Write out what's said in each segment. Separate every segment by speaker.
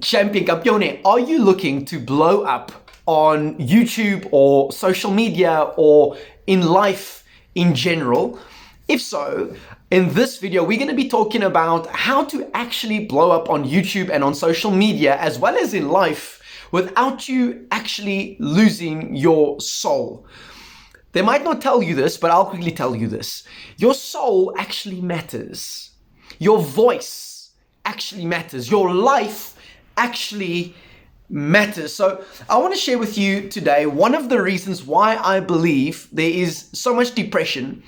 Speaker 1: Champion Campione, are you looking to blow up on YouTube or social media or in life in general? If so, in this video, we're going to be talking about how to actually blow up on YouTube and on social media as well as in life without you actually losing your soul. They might not tell you this, but I'll quickly tell you this. Your soul actually matters. Your voice actually matters. Your life actually matters. So I want to share with you today one of the reasons why I believe there is so much depression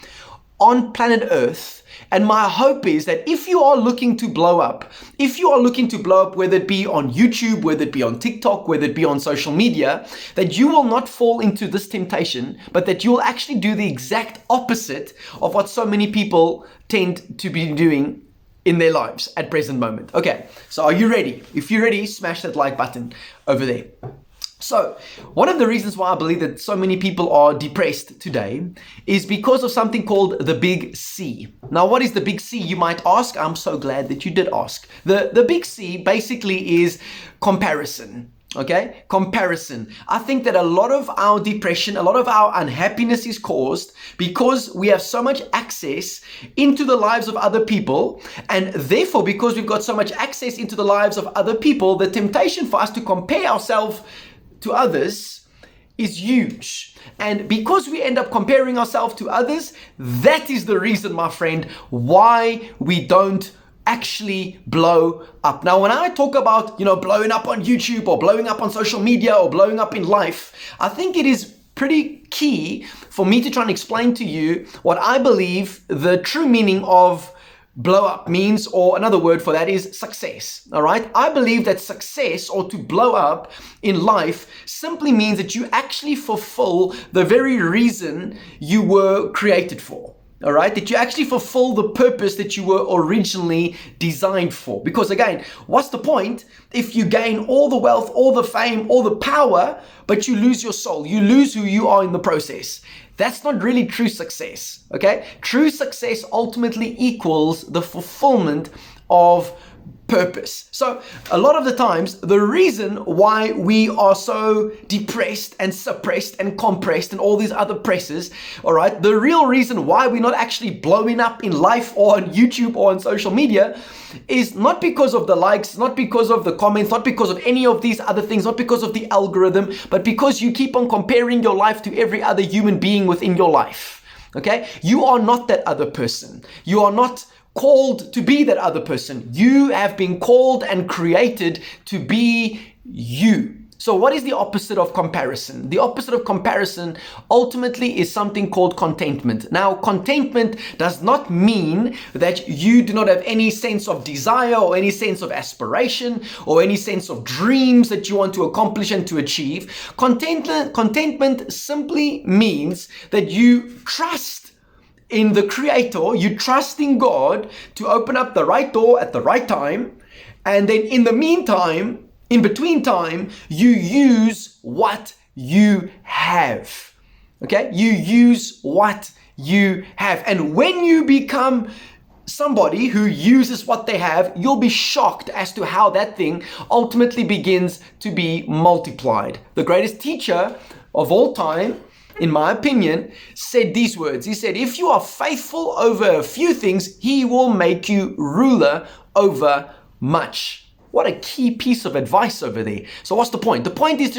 Speaker 1: on planet Earth. And my hope is that if you are looking to blow up, whether it be on YouTube, whether it be on TikTok, whether it be on social media, that you will not fall into this temptation, but that you will actually do the exact opposite of what so many people tend to be doing in their lives at present moment. Okay, so are you ready? If you're ready, smash that like button over there. So one of the reasons why I believe that so many people are depressed today is because of something called the big C. Now, what is the big C, you might ask? I'm so glad that you did ask. The big C basically is comparison. Okay, comparison. I think that a lot of our depression, a lot of our unhappiness is caused because we have so much access into the lives of other people, and therefore because we've got so much access into the lives of other people, the temptation for us to compare ourselves to others is huge. And because we end up comparing ourselves to others, that is the reason, my friend, why we don't actually blow up. Now, when I talk about, blowing up on YouTube or blowing up on social media or blowing up in life, I think it is pretty key for me to try and explain to you what I believe the true meaning of blow up means, or another word for that is success. All right. I believe that success, or to blow up in life, simply means that you actually fulfill the very reason you were created for. All right, that you actually fulfill the purpose that you were originally designed for. Because again, what's the point if you gain all the wealth, all the fame, all the power, but you lose your soul? You lose who you are in the process. That's not really true success. Okay, true success ultimately equals the fulfillment of purpose. So a lot of the times, the reason why we are so depressed and suppressed and compressed and all these other presses, all right, the real reason why we're not actually blowing up in life or on YouTube or on social media is not because of the likes, not because of the comments, not because of any of these other things, not because of the algorithm, but because you keep on comparing your life to every other human being within your life. Okay? You are not that other person. You are not called to be that other person. You have been called and created to be you. So what is the opposite of comparison? The opposite of comparison ultimately is something called contentment. Now, contentment does not mean that you do not have any sense of desire or any sense of aspiration or any sense of dreams that you want to accomplish and to achieve. Contentment simply means that you trust in the Creator, you trust in God to open up the right door at the right time. And then in the meantime, in between time, you use what you have. Okay? You use what you have. And when you become somebody who uses what they have, you'll be shocked as to how that thing ultimately begins to be multiplied. The greatest teacher of all time, in my opinion, said these words. He said, if you are faithful over a few things, he will make you ruler over much. What a key piece of advice over there. So what's the point? The point is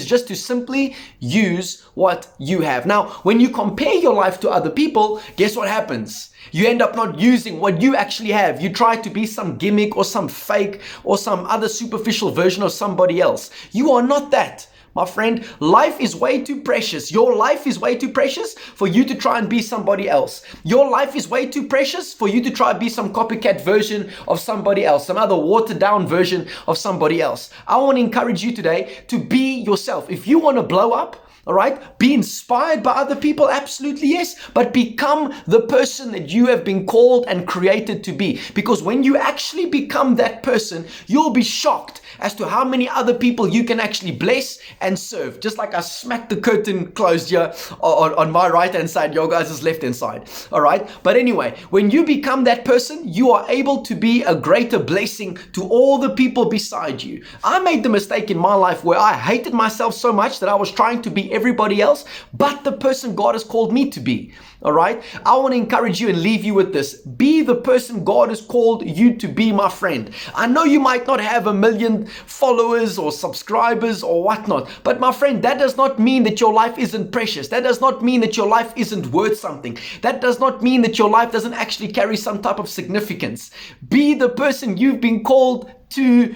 Speaker 1: just to simply use what you have. Now, when you compare your life to other people, guess what happens? You end up not using what you actually have. You try to be some gimmick or some fake or some other superficial version of somebody else. You are not that. My friend, life is way too precious. Your life is way too precious for you to try and be somebody else. Your life is way too precious for you to try and be some copycat version of somebody else, some other watered down version of somebody else. I want to encourage you today to be yourself. If you want to blow up, All right, be inspired by other people, absolutely yes, but become the person that you have been called and created to be. Because when you actually become that person, you'll be shocked as to how many other people you can actually bless and serve. Just like I smacked the curtain closed here on my right hand side, your guys' left hand side. All right, but anyway, when you become that person, you are able to be a greater blessing to all the people beside you. I made the mistake in my life where I hated myself so much that I was trying to be everybody else but the person God has called me to be. All right, I want to encourage you and leave you with this. Be the person God has called you to be, my friend. I know you might not have 1 million followers or subscribers or whatnot, but my friend, that does not mean that your life isn't precious. That does not mean that your life isn't worth something. That does not mean that your life doesn't actually carry some type of significance. Be the person you've been called to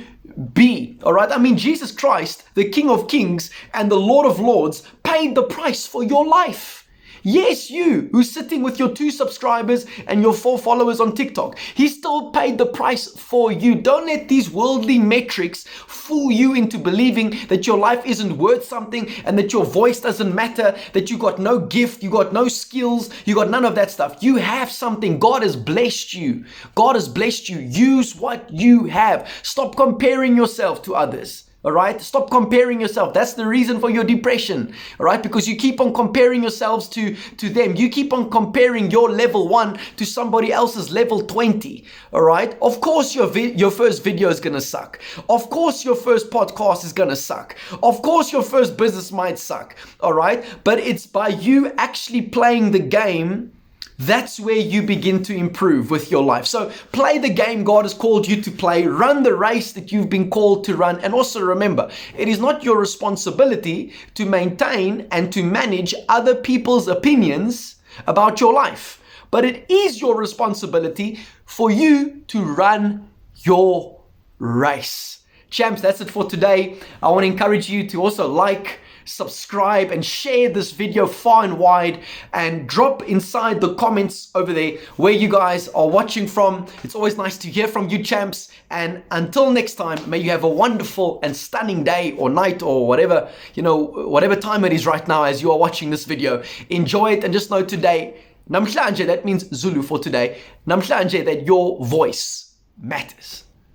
Speaker 1: be. All right, I mean, Jesus Christ, the King of Kings and the Lord of Lords, paid the price for your life. Yes, you who's sitting with your 2 subscribers and your 4 followers on TikTok, he still paid the price for you. Don't let these worldly metrics fool you into believing that your life isn't worth something and that your voice doesn't matter, that you got no gift, you got no skills, you got none of that stuff. You have something. God has blessed you. God has blessed you. Use what you have. Stop comparing yourself to others. All right, stop comparing yourself. That's the reason for your depression. All right, because you keep on comparing yourselves to them. You keep on comparing your level 1 to somebody else's level 20. All right, of course your first video is gonna suck. Of course your first podcast is gonna suck. Of course your first business might suck. All right, but it's by you actually playing the game. That's where you begin to improve with your life. So play the game God has called you to play. Run the race that you've been called to run. And also remember, it is not your responsibility to maintain and to manage other people's opinions about your life. But it is your responsibility for you to run your race. Champs, that's it for today. I want to encourage you to also like, subscribe and share this video far and wide, and drop inside the comments over there where you guys are watching from. It's always nice to hear from you, champs. And until next time, may you have a wonderful and stunning day or night or whatever, whatever time it is right now as you are watching this video. Enjoy it, and just know today, namhlanje, that means Zulu for today, namhlanje, that your voice matters.